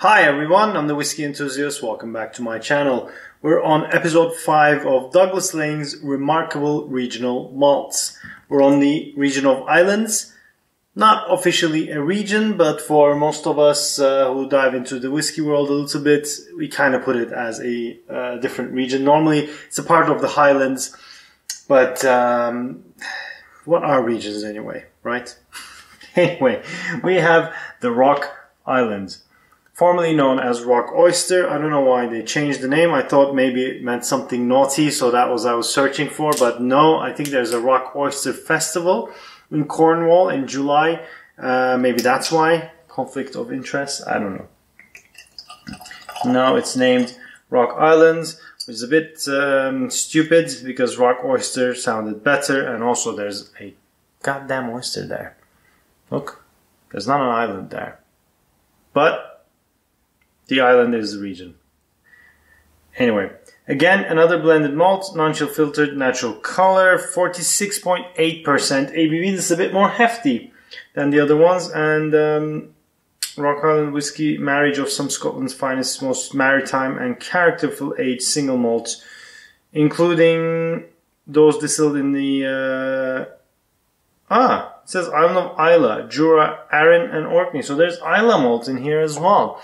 Hi everyone, I'm the Whiskey Enthusiast. Welcome back to my channel. We're on episode 5 of Douglas Laing's Remarkable Regional Malts. We're on the region of Islands. Not officially a region, but for most of us who dive into the whiskey world a little bit, we kind of put it as a different region. Normally, it's a part of the Highlands, but what are regions anyway, right? Anyway, we have the Rock Islands, formerly known as Rock Oyster. I don't know why they changed the name. I thought maybe it meant something naughty, so that was what I was searching for. But no, I think there's a Rock Oyster Festival in Cornwall in July. Maybe that's why. Conflict of interest? I don't know. Now it's named Rock Islands, which is a bit stupid because Rock Oyster sounded better. And also there's a goddamn oyster there. Look, there's not an island there. But the island is the region. Anyway, again, another blended malt, non-chill filtered, natural color, 46.8% ABV. This is a bit more hefty than the other ones. And Rock Island whiskey, marriage of some Scotland's finest, most maritime and characterful aged single malts, including those distilled in the... it says Island of Islay, Jura, Arran, and Orkney. So there's Islay malt in here as well.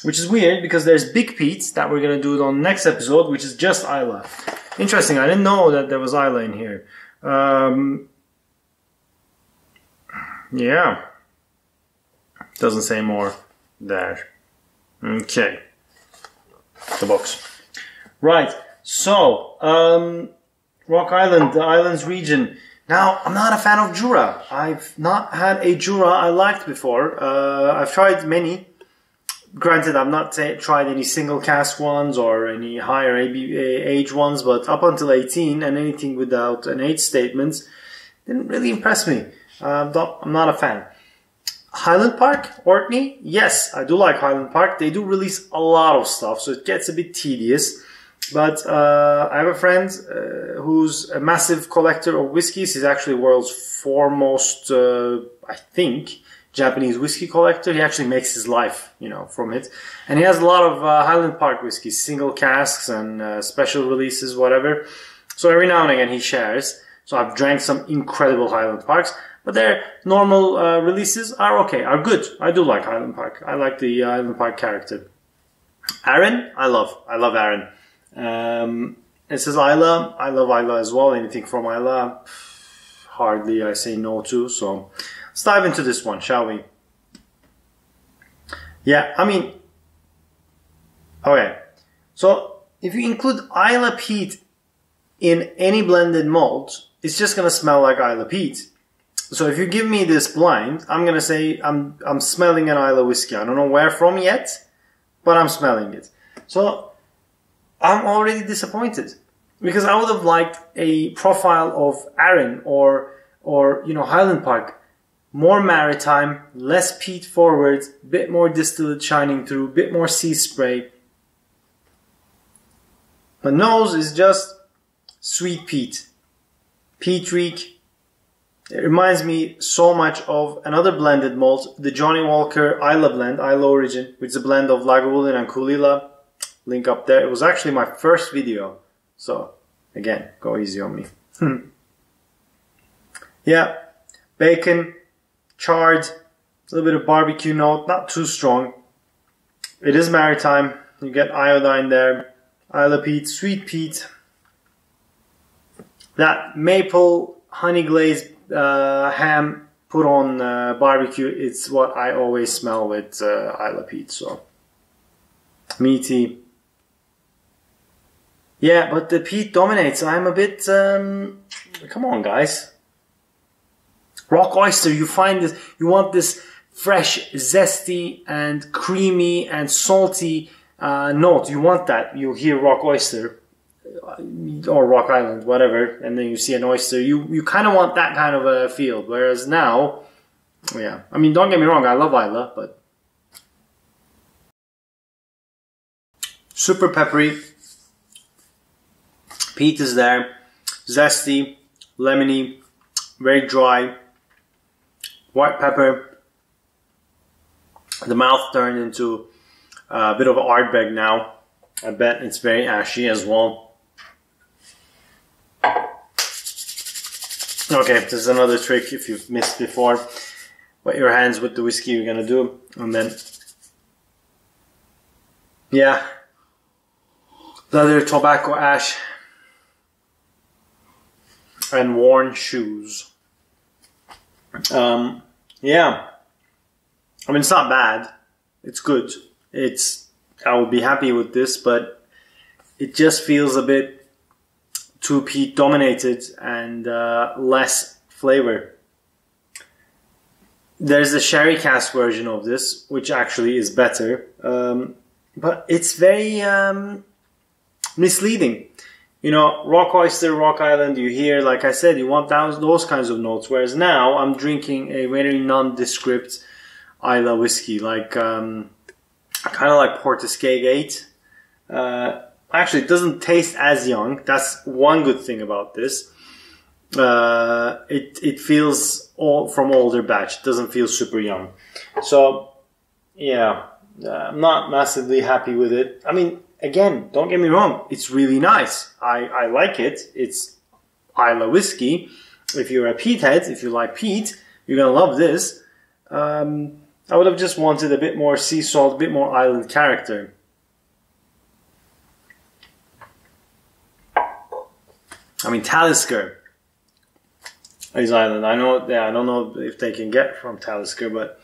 Which is weird because there's Big Pete that we're going to do it on next episode, which is just Islay. Interesting, I didn't know that there was Islay in here. Yeah. Doesn't say more there. Okay. The box. Right, so, Rock Island, the islands region. Now, I'm not a fan of Jura. I've not had a Jura I liked before. I've tried many. Granted, I've not tried any single cask ones or any higher age ones, but up until 18 and anything without an age statement didn't really impress me. I'm not a fan. Highland Park, Orkney, yes, I do like Highland Park. They do release a lot of stuff, so it gets a bit tedious. But I have a friend who's a massive collector of whiskeys. He's actually the world's foremost, I think, Japanese whiskey collector. He actually makes his life, from it. And he has a lot of Highland Park whiskeys, single casks and special releases, whatever. So every now and again he shares. So I've drank some incredible Highland Parks, but their normal releases are okay, are good. I do like Highland Park. I like the Highland Park character. Arran, I love Arran. It says Islay. I love Islay as well. Anything from Islay, hardly I say no to. So let's dive into this one, shall we? Yeah, okay. So if you include Islay peat in any blended malt, it's just gonna smell like Islay peat. So if you give me this blind, I'm gonna say I'm smelling an Islay whiskey. I don't know where from yet, but I'm smelling it. So I'm already disappointed because I would have liked a profile of Arran or Highland Park. More maritime, less peat forward, bit more distillate shining through, bit more sea spray. My nose is just sweet peat. Peat reek. It reminds me so much of another blended malt, the Johnny Walker Islay blend, Islay Origin, which is a blend of Lagavulin and Kulila. Link up there. It was actually my first video. So, again, go easy on me. Yeah, bacon, charred, a little bit of barbecue note, not too strong. It is maritime. You get iodine there. Islay peat, sweet peat. That maple honey glazed ham put on barbecue, it's what I always smell with Islay peat. So, meaty. Yeah, but the peat dominates. I'm a bit, come on guys. Rock Oyster, you find this, you want this fresh, zesty and creamy and salty note. You want that. You hear Rock Oyster or Rock Island, whatever, and then you see an oyster. You kind of want that kind of a feel. Whereas now, yeah, don't get me wrong, I love Islay, but super peppery. Peat is there, zesty, lemony, very dry, white pepper, the mouth turned into A bit of Ardbeg now. I bet it's very ashy as well. Okay, this is another trick if you've missed before. Wet your hands with the whiskey you're gonna do, and then, yeah, leather, tobacco ash, and worn shoes. Yeah, I mean, it's not bad. It's good. I would be happy with this, but it just feels a bit too peat dominated and less flavor. There's a sherry cask version of this, which actually is better, but it's very misleading. You know, Rock Oyster, Rock Island, you hear, like I said, you want those kinds of notes, whereas now I'm drinking a very nondescript Islay whiskey, like kind of like Portiskeag 8. Actually, it doesn't taste as young. That's one good thing about this. It feels from older batch. It doesn't feel super young. So, yeah, I'm not massively happy with it. I mean, again, don't get me wrong. It's really nice. I like it. It's Islay whiskey. If you're a peat head, if you like peat, you're going to love this. I would have just wanted a bit more sea salt, a bit more island character. I mean, Talisker is island. I don't know if they can get from Talisker, but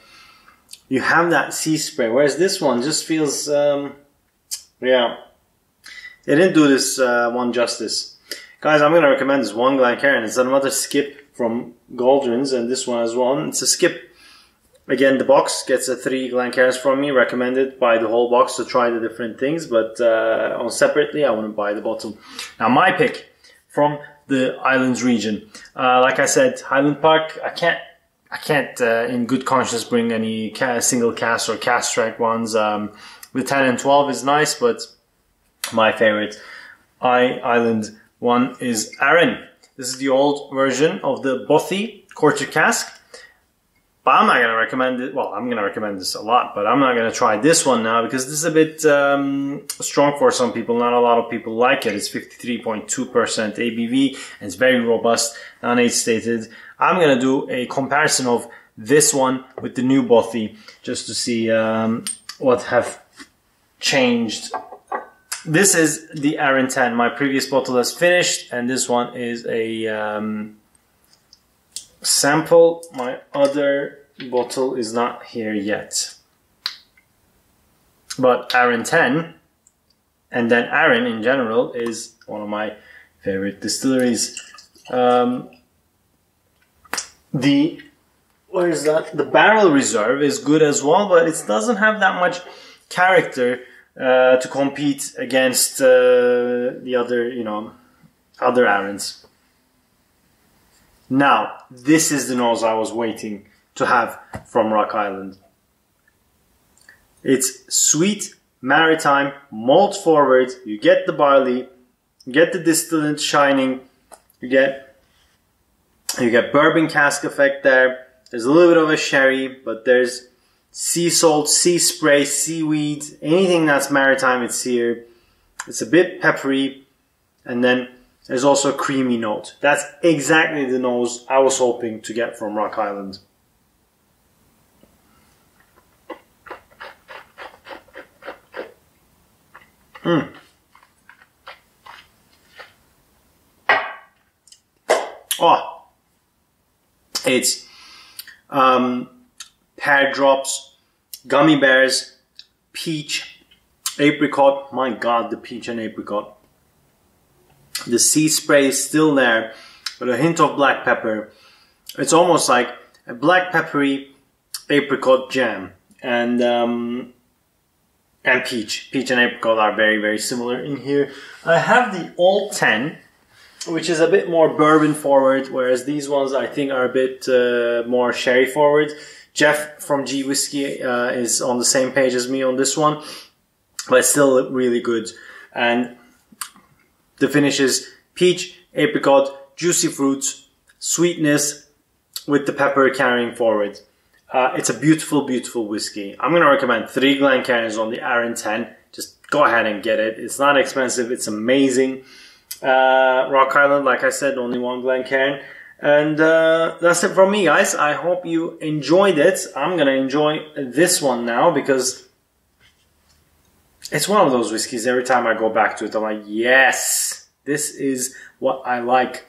you have that sea spray. Whereas this one just feels, yeah, they didn't do this one justice. Guys, I'm going to recommend this one Glencairn. It's another skip from Goldrins, and this one as well. It's a skip. Again, the box gets a 3 Glencairns from me. Recommended buy the whole box to try the different things, but on separately, I wouldn't buy the bottle. Now, my pick from the Islands region. Like I said, Highland Park, I can't in good conscience bring any single cask or cask strength ones. The 10 and 12 is nice, but my favorite Island one is Arran. This is the old version of the Bothy quarter cask. But I'm not going to recommend it. Well, I'm going to recommend this a lot, but I'm not going to try this one now because this is a bit strong for some people. Not a lot of people like it. It's 53.2% ABV and it's very robust, non-age stated. I'm going to do a comparison of this one with the new Bothy just to see what have changed. This is the Arran 10. My previous bottle has finished, and this one is a sample. My other bottle is not here yet. But Arran 10, and then Arran in general, is one of my favorite distilleries. Where is that? The barrel reserve is good as well, but it doesn't have that much character to compete against the other, other Arrans. Now, this is the nose I was waiting to have from Rock Island. It's sweet, maritime, malt forward. You get the barley, you get the distillant shining, you get bourbon cask effect there. There's a little bit of a sherry, but there's sea salt, sea spray, seaweed, anything that's maritime, it's here. It's a bit peppery, and then there's also a creamy note. That's exactly the nose I was hoping to get from Rock Island. Oh, it's pear drops, gummy bears, peach, apricot. My God, the peach and apricot. The sea spray is still there, with a hint of black pepper. It's almost like a black peppery apricot jam, and peach. Peach and apricot are very, very similar in here. I have the Old 10, which is a bit more bourbon forward, whereas these ones I think are a bit more sherry forward. Jeff from G Whisky is on the same page as me on this one, but it's still really good. And the finish is peach, apricot, juicy fruits, sweetness with the pepper carrying forward. It's a beautiful, beautiful whiskey. I'm going to recommend 3 Glencairns on the Arran 10. Just go ahead and get it. It's not expensive. It's amazing. Rock Island, like I said, only 1 Glencairn. And that's it from me, guys. I hope you enjoyed it. I'm going to enjoy this one now because it's one of those whiskeys. Every time I go back to it, I'm like, yes, this is what I like.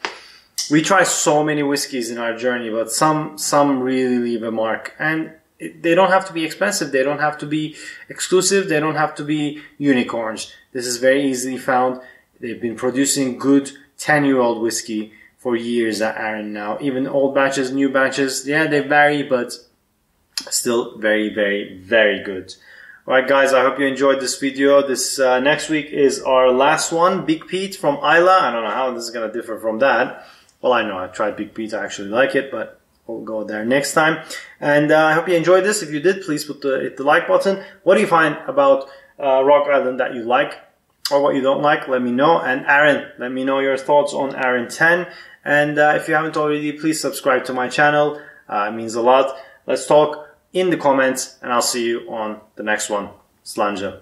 We try so many whiskeys in our journey, but some really leave a mark. And they don't have to be expensive. They don't have to be exclusive. They don't have to be unicorns. This is very easily found. They've been producing good 10-year-old whiskey for years at Arran now. Even old batches, new batches, yeah, they vary, but still very, very, very good. Alright guys, I hope you enjoyed this video. This next week is our last one, Big Pete from Islay. I don't know how this is going to differ from that. Well, I know I've tried Big Pete, I actually like it, but we'll go there next time. And I hope you enjoyed this. If you did, please hit the like button. What do you find about Rock Island that you like or what you don't like? Let me know. And Arran, let me know your thoughts on Arran 10. And if you haven't already, please subscribe to my channel. It means a lot. Let's talk in the comments, and I'll see you on the next one. Slanja.